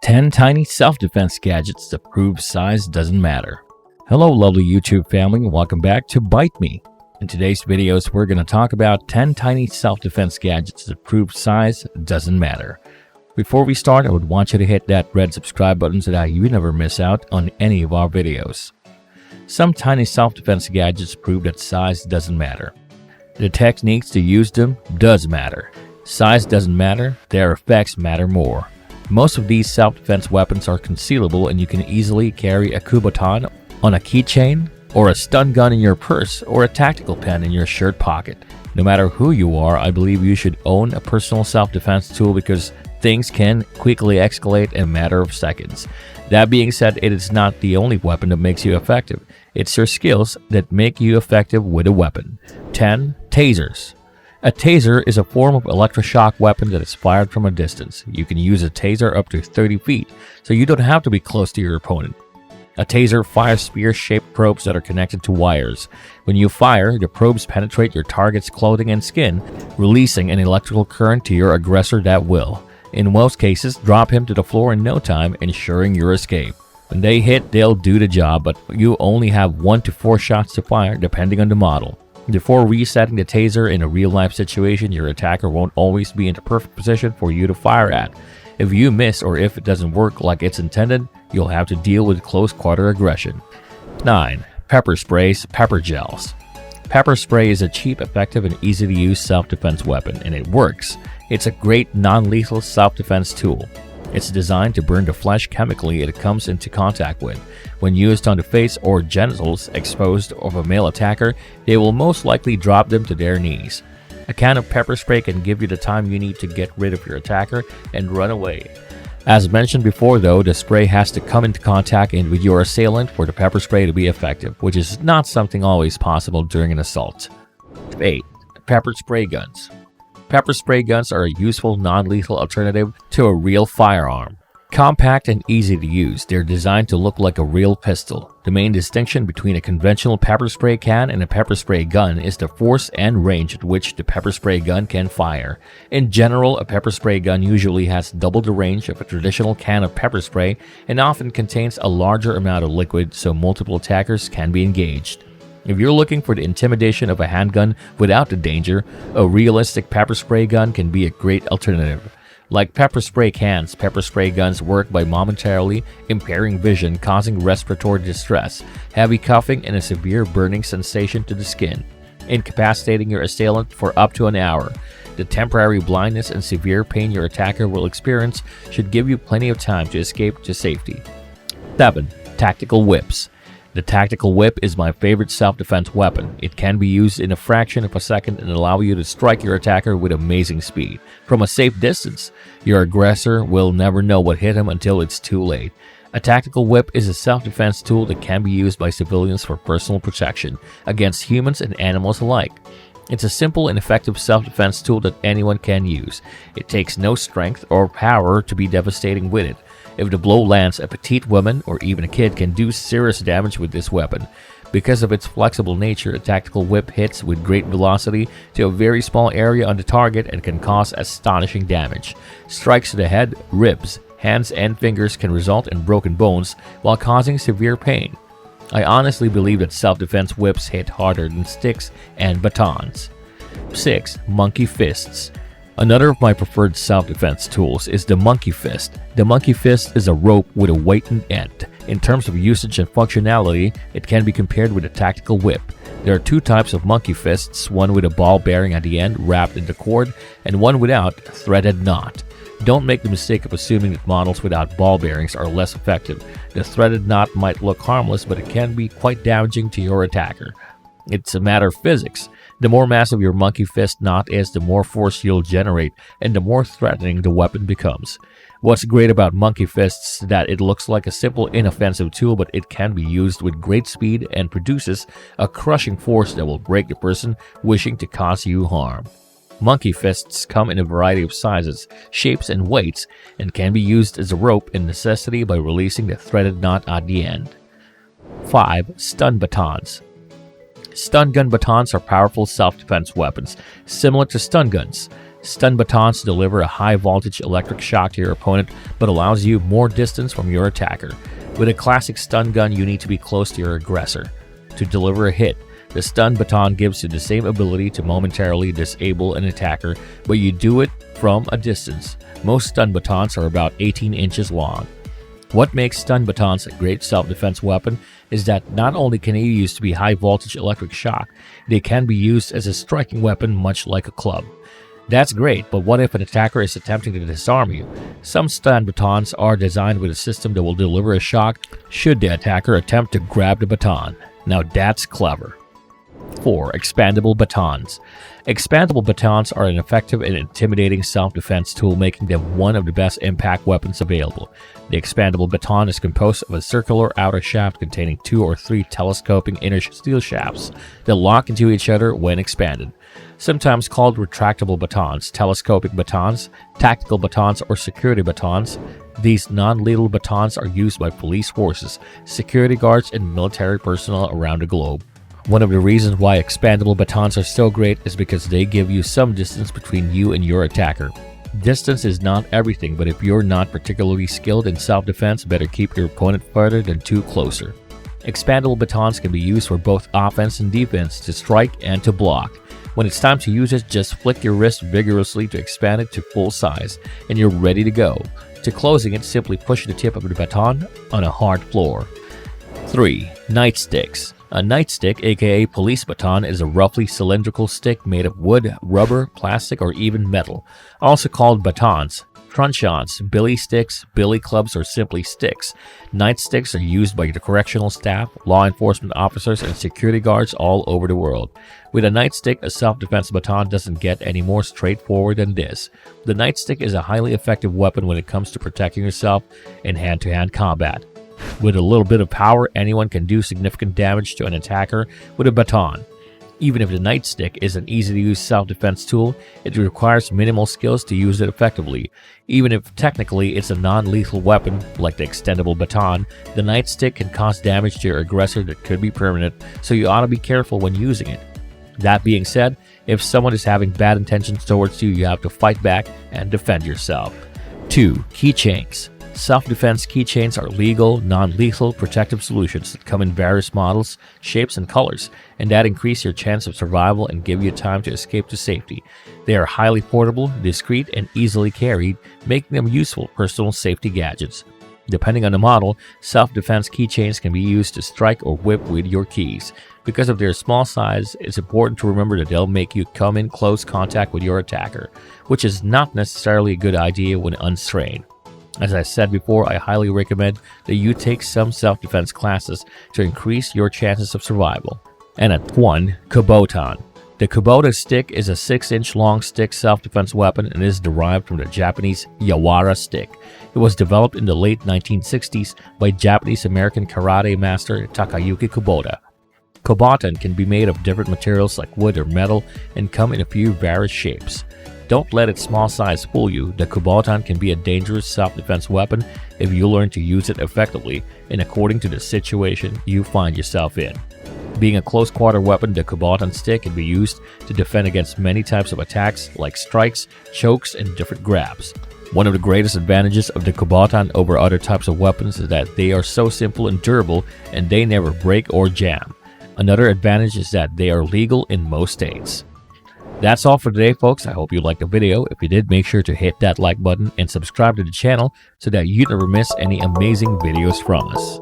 10 tiny self-defense gadgets to prove size doesn't matter. Hello lovely YouTube family and welcome back to Bite Me. In today's videos we're going to talk about 10 tiny self-defense gadgets to prove size doesn't matter. Before we start, I would want you to hit that red subscribe button so that you never miss out on any of our videos. Some tiny self-defense gadgets prove that size doesn't matter. The techniques to use them does matter. Size doesn't matter, their effects matter more. Most of these self-defense weapons are concealable and you can easily carry a kubotan on a keychain or a stun gun in your purse or a tactical pen in your shirt pocket. No matter who you are, I believe you should own a personal self-defense tool because things can quickly escalate in a matter of seconds. That being said, it is not the only weapon that makes you effective. It's your skills that make you effective with a weapon. 10. Tasers. A taser is a form of electroshock weapon that is fired from a distance. You can use a taser up to 30 feet, so you don't have to be close to your opponent. A taser fires spear-shaped probes that are connected to wires. When you fire, the probes penetrate your target's clothing and skin, releasing an electrical current to your aggressor at will. In most cases, drop him to the floor in no time, ensuring your escape. When they hit, they'll do the job, but you only have 1 to 4 shots to fire, depending on the model. Before resetting the taser in a real-life situation, your attacker won't always be in the perfect position for you to fire at. If you miss or if it doesn't work like it's intended, you'll have to deal with close-quarter aggression. 9. Pepper sprays, pepper gels. Pepper spray is a cheap, effective, and easy-to-use self-defense weapon, and it works. It's a great non-lethal self-defense tool. It's designed to burn the flesh chemically it comes into contact with. When used on the face or genitals exposed of a male attacker, they will most likely drop them to their knees. A can of pepper spray can give you the time you need to get rid of your attacker and run away. As mentioned before though, the spray has to come into contact with your assailant for the pepper spray to be effective, which is not something always possible during an assault. 8. Pepper spray guns. Pepper spray guns are a useful non-lethal alternative to a real firearm. Compact and easy to use, they're designed to look like a real pistol. The main distinction between a conventional pepper spray can and a pepper spray gun is the force and range at which the pepper spray gun can fire. In general, a pepper spray gun usually has double the range of a traditional can of pepper spray and often contains a larger amount of liquid so multiple attackers can be engaged. If you're looking for the intimidation of a handgun without the danger, a realistic pepper spray gun can be a great alternative. Like pepper spray cans, pepper spray guns work by momentarily impairing vision, causing respiratory distress, heavy coughing, and a severe burning sensation to the skin, incapacitating your assailant for up to an hour. The temporary blindness and severe pain your attacker will experience should give you plenty of time to escape to safety. 7. Tactical whips. The tactical whip is my favorite self-defense weapon. It can be used in a fraction of a second and allow you to strike your attacker with amazing speed. From a safe distance, your aggressor will never know what hit him until it's too late. A tactical whip is a self-defense tool that can be used by civilians for personal protection against humans and animals alike. It's a simple and effective self-defense tool that anyone can use. It takes no strength or power to be devastating with it. If the blow lands, a petite woman or even a kid can do serious damage with this weapon. Because of its flexible nature, a tactical whip hits with great velocity to a very small area on the target and can cause astonishing damage. Strikes to the head, ribs, hands, and fingers can result in broken bones while causing severe pain. I honestly believe that self-defense whips hit harder than sticks and batons. 6. Monkey fists. Another of my preferred self-defense tools is the monkey fist. The monkey fist is a rope with a weighted end. In terms of usage and functionality, it can be compared with a tactical whip. There are 2 types of monkey fists, one with a ball bearing at the end wrapped in the cord, and one without, a threaded knot. Don't make the mistake of assuming that models without ball bearings are less effective. The threaded knot might look harmless, but it can be quite damaging to your attacker. It's a matter of physics. The more massive your monkey fist knot is, the more force you'll generate, and the more threatening the weapon becomes. What's great about monkey fists is that it looks like a simple, inoffensive tool, but it can be used with great speed and produces a crushing force that will break the person wishing to cause you harm. Monkey fists come in a variety of sizes, shapes, and weights, and can be used as a rope in necessity by releasing the threaded knot at the end. 5. Stun batons. Stun gun batons are powerful self-defense weapons, similar to stun guns. Stun batons deliver a high voltage electric shock to your opponent, but allows you more distance from your attacker. With a classic stun gun, you need to be close to your aggressor to deliver a hit. The stun baton gives you the same ability to momentarily disable an attacker, but you do it from a distance. Most stun batons are about 18 inches long. What makes stun batons a great self-defense weapon is that not only can they be used to be high voltage electric shock, they can be used as a striking weapon much like a club. That's great, but what if an attacker is attempting to disarm you? Some stun batons are designed with a system that will deliver a shock should the attacker attempt to grab the baton. Now that's clever. 4. Expandable batons. Expandable batons are an effective and intimidating self-defense tool, making them one of the best impact weapons available. The expandable baton is composed of a circular outer shaft containing 2 or 3 telescoping inner steel shafts that lock into each other when expanded. Sometimes called retractable batons, telescopic batons, tactical batons, or security batons, these non-lethal batons are used by police forces, security guards, and military personnel around the globe. One of the reasons why expandable batons are so great is because they give you some distance between you and your attacker. Distance is not everything, but if you're not particularly skilled in self-defense, better keep your opponent further than 2 closer. Expandable batons can be used for both offense and defense, to strike and to block. When it's time to use it, just flick your wrist vigorously to expand it to full size, and you're ready to go. To closing it, simply push the tip of the baton on a hard floor. 3. Nightsticks. A nightstick, aka police baton, is a roughly cylindrical stick made of wood, rubber, plastic, or even metal. Also called batons, truncheons, billy sticks, billy clubs, or simply sticks. Nightsticks are used by the correctional staff, law enforcement officers, and security guards all over the world. With a nightstick, a self-defense baton doesn't get any more straightforward than this. The nightstick is a highly effective weapon when it comes to protecting yourself in hand-to-hand combat. With a little bit of power, anyone can do significant damage to an attacker with a baton. Even if the nightstick is an easy-to-use self-defense tool, it requires minimal skills to use it effectively. Even if technically it's a non-lethal weapon, like the extendable baton, the nightstick can cause damage to your aggressor that could be permanent, so you ought to be careful when using it. That being said, if someone is having bad intentions towards you, you have to fight back and defend yourself. 2. Keychains. Self-defense keychains are legal, non-lethal protective solutions that come in various models, shapes, and colors, and that increase your chance of survival and give you time to escape to safety. They are highly portable, discreet, and easily carried, making them useful personal safety gadgets. Depending on the model, self-defense keychains can be used to strike or whip with your keys. Because of their small size, it's important to remember that they'll make you come in close contact with your attacker, which is not necessarily a good idea when unstrained. As I said before, I highly recommend that you take some self-defense classes to increase your chances of survival. And at 1. Kubotan. The kubotan stick is a 6-inch long stick self-defense weapon and is derived from the Japanese yawara stick. It was developed in the late 1960s by Japanese-American karate master Takayuki Kubota. Kubotan can be made of different materials like wood or metal and come in a few various shapes. Don't let its small size fool you. The kubotan can be a dangerous self-defense weapon if you learn to use it effectively and according to the situation you find yourself in. Being a close-quarter weapon, the kubotan stick can be used to defend against many types of attacks like strikes, chokes, and different grabs. One of the greatest advantages of the kubotan over other types of weapons is that they are so simple and durable and they never break or jam. Another advantage is that they are legal in most states. That's all for today, folks. I hope you liked the video. If you did, make sure to hit that like button and subscribe to the channel so that you never miss any amazing videos from us.